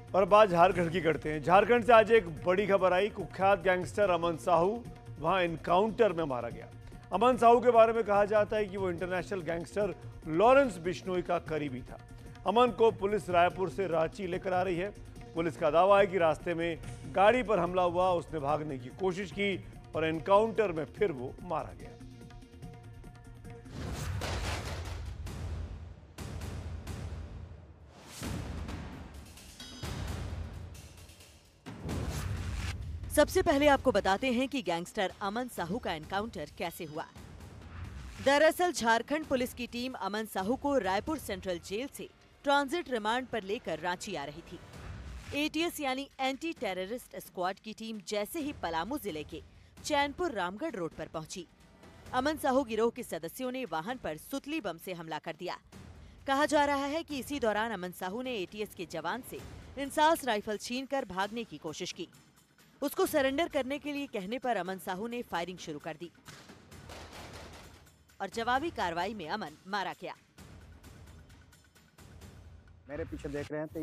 और बात झारखंड की करते हैं। झारखंड से आज एक बड़ी खबर आई। कुख्यात गैंगस्टर अमन साहू वहां एनकाउंटर में मारा गया। अमन साहू के बारे में कहा जाता है कि वो इंटरनेशनल गैंगस्टर लॉरेंस बिश्नोई का करीबी था। अमन को पुलिस रायपुर से रांची लेकर आ रही है। पुलिस का दावा है कि रास्ते में गाड़ी पर हमला हुआ, उसने भागने की कोशिश की और एनकाउंटर में फिर वो मारा गया। सबसे पहले आपको बताते हैं कि गैंगस्टर अमन साहू का एनकाउंटर कैसे हुआ। दरअसल झारखंड पुलिस की टीम अमन साहू को रायपुर सेंट्रल जेल से ट्रांजिट रिमांड पर लेकर रांची आ रही थी। एटीएस यानी एंटी टेररिस्ट स्क्वाड की टीम जैसे ही पलामू जिले के चैनपुर रामगढ़ रोड पर पहुंची, अमन साहू गिरोह के सदस्यों ने वाहन पर सुतली बम से हमला कर दिया। कहा जा रहा है कि इसी दौरान अमन साहू ने एटीएस के जवान से इंसास राइफल छीनकर भागने की कोशिश की। उसको सरेंडर करने के लिए कहने पर अमन साहू ने फायरिंग शुरू कर दी और जवाबी कार्रवाई में अमन मारा गया। मेरे पीछे देख रहे हैं तो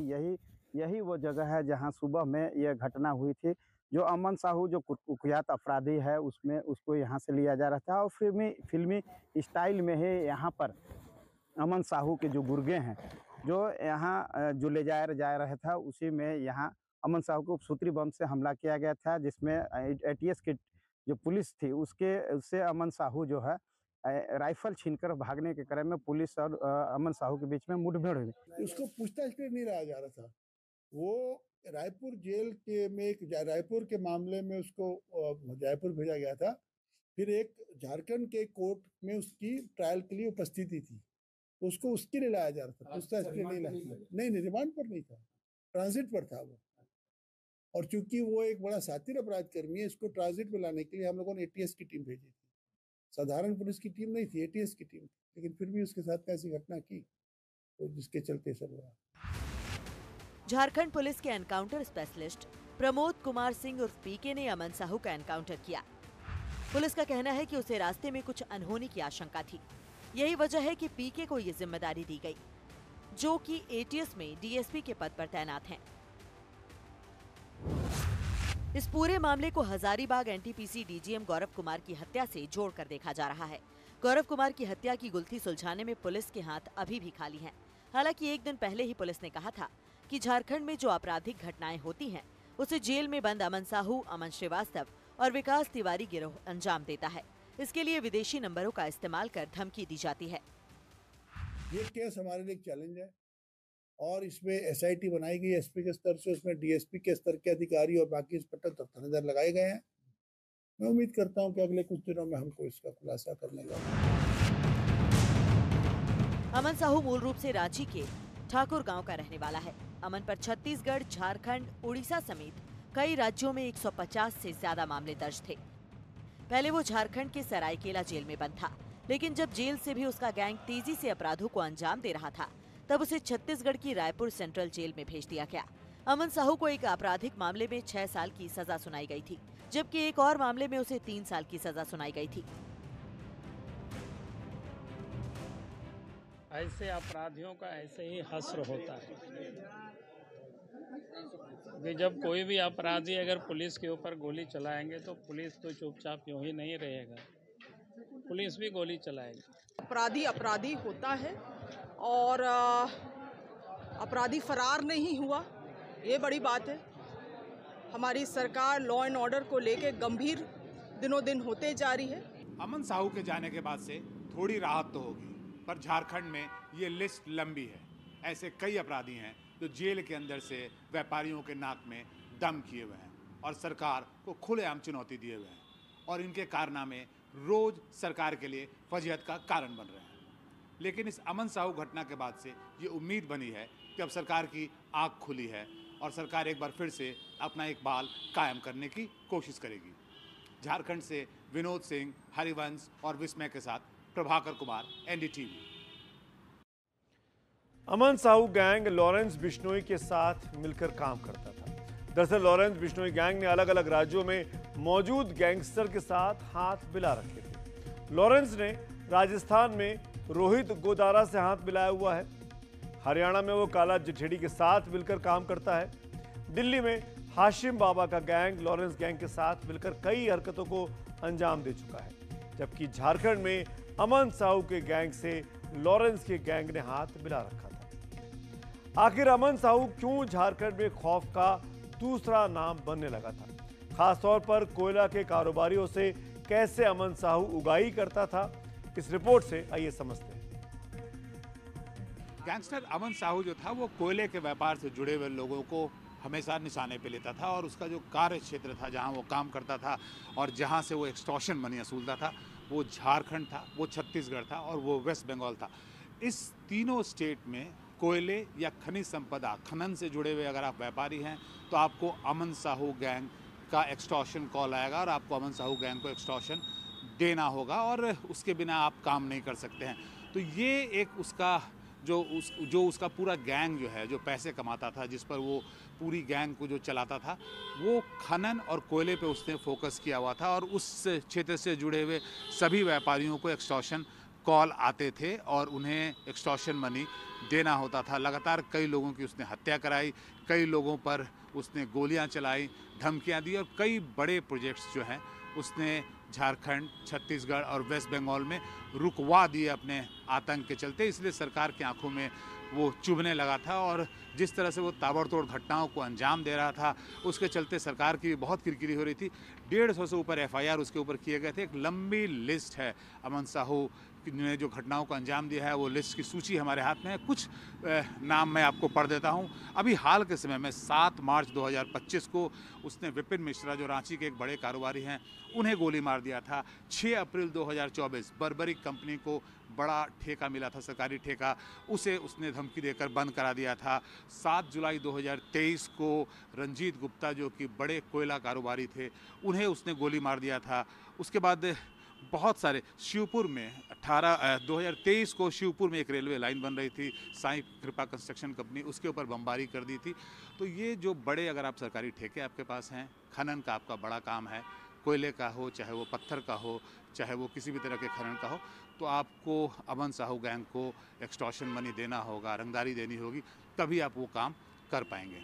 यही वो जगह है जहां सुबह में यह घटना हुई थी। जो अमन साहू जो कुख्यात अपराधी है उसमें उसको यहां से लिया जा रहा था और फिल्मी स्टाइल में ही यहां पर अमन साहू के जो गुर्गे हैं जो यहां जो ले जा रहा था, उसी में यहां अमन साहू को सूत्री बम से हमला किया गया था, जिसमें एटीएस की जो पुलिस थी उससे अमन साहू जो है राइफल छीनकर भागने के क्रम में पुलिस और अमन साहू के बीच में मुठभेड़ हुई। उसको पूछताछ पे नहीं लाया जा रहा था। वो रायपुर जेल रायपुर के मामले में उसको जयपुर भेजा गया था। फिर एक झारखंड के कोर्ट में उसकी ट्रायल के लिए उपस्थिति थी, उसको उसके लिए लाया जा रहा था, पूछताछ के लिए नहीं लाया। नहीं, रिमांड पर नहीं था, ट्रांजिट पर था वो। और चूंकि वो एक बड़ा सातिर अपराध कर्मी है, इसको ट्रांजिट में लाने के लिए हम लोगों ने एटीएस की टीम भेजी थी। साधारण पुलिस की टीम नहीं थी, एटीएस की टीम थी। लेकिन फिर भी उसके साथ ऐसी घटना की तो जिसके चलते सब हुआ। झारखंड पुलिस के एनकाउंटर स्पेशलिस्ट प्रमोद कुमार सिंह उर्फ पीके ने अमन साहू का एनकाउंटर किया। पुलिस का कहना है कि उसे रास्ते में कुछ अनहोनी की आशंका थी। यही वजह है कि पीके को ये जिम्मेदारी दी गई, जो कि एटीएस में डीएसपी के पद पर तैनात हैं। इस पूरे मामले को हजारीबाग एनटीपीसी डीजीएम गौरव कुमार की हत्या से जोड़कर देखा जा रहा है। गौरव कुमार की हत्या की गुत्थी सुलझाने में पुलिस के हाथ अभी भी खाली हैं। हालांकि एक दिन पहले ही पुलिस ने कहा था कि झारखंड में जो आपराधिक घटनाएं होती हैं, उसे जेल में बंद अमन साहू, अमन श्रीवास्तव और विकास तिवारी गिरोह अंजाम देता है। इसके लिए विदेशी नंबरों का इस्तेमाल कर धमकी दी जाती है। ये केस हमारे लिए चैलेंज है और इसमें एसआईटी बनाई गई एसपी के स्तर से, उसमें डीएसपी के स्तर के अधिकारी और बाकी इंस्पेक्टर थानेदार लगाए गए हैं। मैं उम्मीद करता हूं कि अगले कुछ दिनों में हमको इसका खुलासा करने का। अमन साहू मूल रूप से रांची के ठाकुर गांव का रहने वाला है। अमन पर छत्तीसगढ़, झारखंड, उड़ीसा समेत कई राज्यों में 150 से ज्यादा मामले दर्ज थे। पहले वो झारखंड के सरायकेला जेल में बंद था, लेकिन जब जेल से भी उसका गैंग तेजी से अपराधों को अंजाम दे रहा था, तब उसे छत्तीसगढ़ की रायपुर सेंट्रल जेल में भेज दिया गया। अमन साहू को एक आपराधिक मामले में 6 साल की सजा सुनाई गई थी, जबकि एक और मामले में उसे 3 साल की सजा सुनाई गई थी। ऐसे अपराधियों का ऐसे ही हश्र होता है कि जब कोई भी अपराधी अगर पुलिस के ऊपर गोली चलाएंगे तो पुलिस तो चुपचाप यूं ही नहीं रहेगा, पुलिस भी गोली चलाएगी। अपराधी अपराधी होता है और अपराधी फरार नहीं हुआ, ये बड़ी बात है। हमारी सरकार लॉ एंड ऑर्डर को लेके गंभीर दिनों दिन होते जा रही है। अमन साहू के जाने के बाद से थोड़ी राहत तो होगी, पर झारखंड में ये लिस्ट लंबी है। ऐसे कई अपराधी हैं जो जेल के अंदर से व्यापारियों के नाक में दम किए हुए हैं और सरकार को खुलेआम चुनौती दिए हुए हैं, और इनके कारनामे रोज सरकार के लिए फजीहत का कारण बन रहे हैं। लेकिन इस अमन साहू घटना के बाद से ये उम्मीद बनी है कि अब सरकार की आंख खुली है और सरकार एक बार फिर से अपना इकबाल कायम करने की कोशिश करेगी। झारखंड से विनोद सिंह, हरिवंश और विस्मय के साथ प्रभाकर कुमार, एनडीटीवी। अमन साहू गैंग लॉरेंस बिश्नोई के साथ मिलकर काम करता था। दरअसल लॉरेंस बिश्नोई गैंग ने अलग अलग राज्यों में मौजूद गैंगस्टर के साथ हाथ मिला रखे थे। लॉरेंस ने राजस्थान में रोहित गोदारा से हाथ मिलाया हुआ है। हरियाणा में वो काला जठेड़ी के साथ मिलकर काम करता है। दिल्ली में हाशिम बाबा का गैंग लॉरेंस गैंग के साथ मिलकर कई हरकतों को अंजाम दे चुका है, जबकि झारखंड में अमन साहू के गैंग से लॉरेंस के गैंग ने हाथ मिला रखा था। आखिर अमन साहू क्यों झारखंड में खौफ का दूसरा नाम बनने लगा था? खासतौर पर कोयला के कारोबारियों से कैसे अमन साहू उगाही करता था, इस रिपोर्ट से आइए समझते हैं। गैंगस्टर अमन साहू जो था वो कोयले के व्यापार से जुड़े हुए लोगों को हमेशा निशाने पे लेता था और उसका जो कार्य क्षेत्र था जहां वो काम करता था और जहां से वो एक्सटॉर्शन मनी वसूलता था वो झारखंड था, वो छत्तीसगढ़ था और वो वेस्ट बंगाल था। इस तीनों स्टेट में कोयले या खनिज संपदा खनन से जुड़े हुए अगर आप व्यापारी हैं तो आपको अमन साहू गैंग का एक्सटॉर्शन कॉल आएगा और आपको अमन साहू गैंग को एक्सटॉर्शन देना होगा और उसके बिना आप काम नहीं कर सकते हैं। तो ये एक उसका जो उसका पूरा गैंग जो है, जो पैसे कमाता था, जिस पर वो पूरी गैंग को जो चलाता था, वो खनन और कोयले पे उसने फोकस किया हुआ था और उस क्षेत्र से जुड़े हुए सभी व्यापारियों को एक्सटॉर्शन कॉल आते थे और उन्हें एक्सटॉर्शन मनी देना होता था। लगातार कई लोगों की उसने हत्या कराई, कई लोगों पर उसने गोलियां चलाई, धमकियां दी और कई बड़े प्रोजेक्ट्स जो हैं उसने झारखंड, छत्तीसगढ़ और वेस्ट बंगाल में रुकवा दिए अपने आतंक के चलते। इसलिए सरकार की आंखों में वो चुभने लगा था और जिस तरह से वो ताबड़तोड़ घटनाओं को अंजाम दे रहा था उसके चलते सरकार की भी बहुत किरकिरी हो रही थी। 150 से ऊपर FIR उसके ऊपर किए गए थे। एक लंबी लिस्ट है अमन साहू ने जो घटनाओं को अंजाम दिया है, वो लिस्ट की सूची हमारे हाथ में है। कुछ नाम मैं आपको पढ़ देता हूं। अभी हाल के समय में 7 मार्च 2025 को उसने विपिन मिश्रा, जो रांची के एक बड़े कारोबारी हैं, उन्हें गोली मार दिया था। 6 अप्रैल 2024 बर्बरिक कंपनी को बड़ा ठेका मिला था, सरकारी ठेका, उसे उसने धमकी देकर बंद करा दिया था। 7 जुलाई 2023 को रंजीत गुप्ता, जो कि बड़े कोयला कारोबारी थे, उन्हें उसने गोली मार दिया था। उसके बाद बहुत सारे शिवपुर में 2023 को शिवपुर में एक रेलवे लाइन बन रही थी, साईं कृपा कंस्ट्रक्शन कंपनी, उसके ऊपर बमबारी कर दी थी। तो ये जो बड़े अगर आप सरकारी ठेके आपके पास हैं, खनन का आपका बड़ा काम है, कोयले का हो, चाहे वो पत्थर का हो, चाहे वो किसी भी तरह के खनन का हो, तो आपको अमन साहू गैंग को एक्सटॉर्शन मनी देना होगा, रंगदारी देनी होगी, तभी आप वो काम कर पाएंगे।